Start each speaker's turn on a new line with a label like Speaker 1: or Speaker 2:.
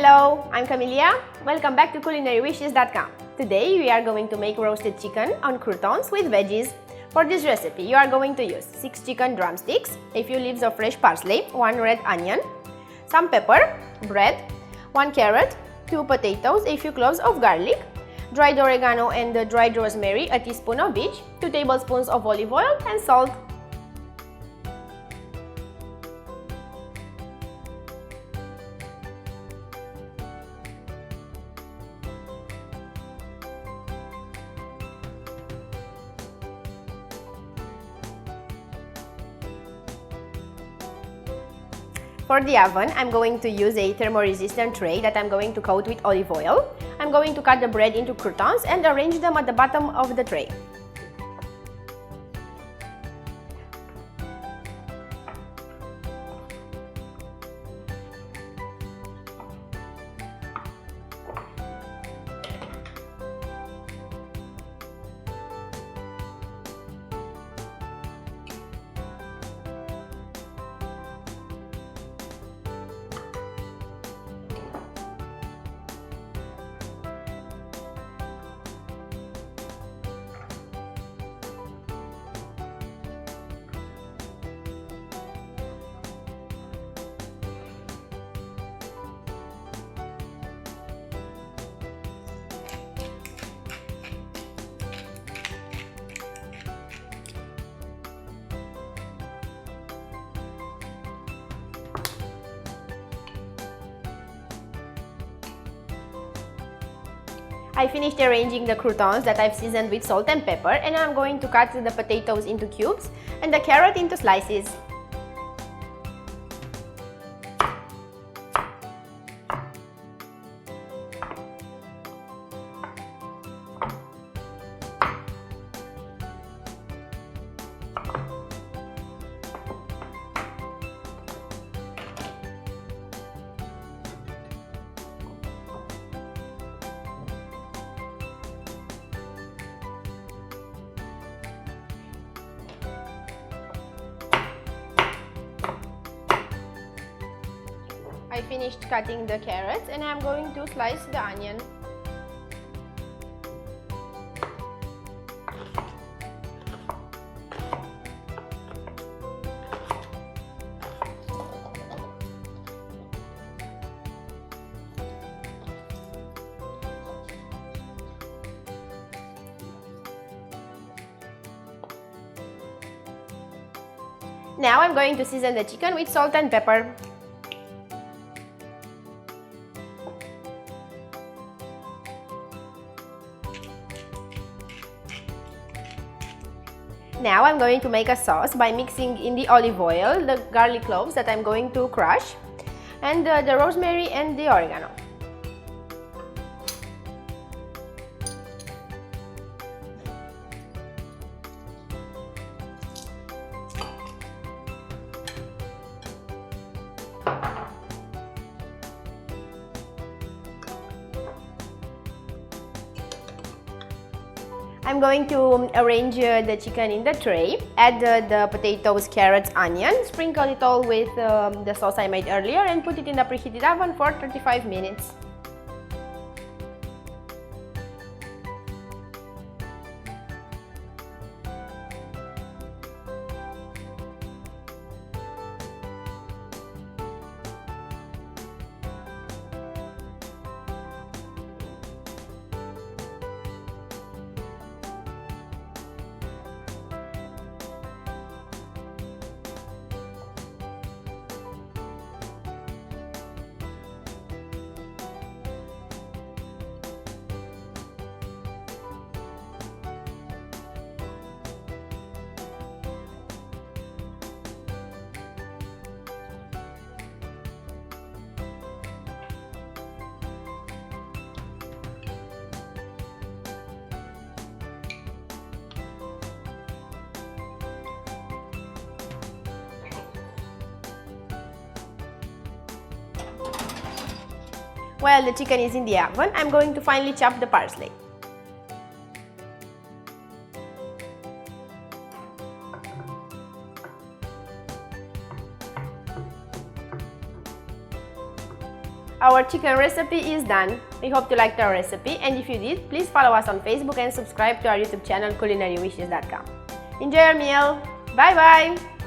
Speaker 1: Hello, I'm Camelia. Welcome back to CulinaryWishes.com. Today we are going to make roasted chicken on croutons with veggies. For this recipe, you are going to use 6 chicken drumsticks, a few leaves of fresh parsley, 1 red onion, some pepper, bread, 1 carrot, 2 potatoes, a few cloves of garlic, dried oregano and dried rosemary, a teaspoon of each, 2 tablespoons of olive oil and salt. For the oven, I'm going to use a thermo-resistant tray that I'm going to coat with olive oil. I'm going to cut the bread into croutons and arrange them at the bottom of the tray. I finished arranging the croutons that I've seasoned with salt and pepper, and I'm going to cut the potatoes into cubes and the carrot into slices. I finished cutting the carrots and I'm going to slice the onion. Now I'm going to season the chicken with salt and pepper. Now I'm going to make a sauce by mixing in the olive oil, the garlic cloves that I'm going to crush, and the rosemary and the oregano. I'm going to arrange the chicken in the tray, add the potatoes, carrots, onion, sprinkle it all with the sauce I made earlier and put it in the preheated oven for 35 minutes. While the chicken is in the oven, I'm going to finely chop the parsley. Our chicken recipe is done. We hope you liked our recipe, and if you did, please follow us on Facebook and subscribe to our YouTube channel CulinaryWishes.com. Enjoy your meal. Bye bye!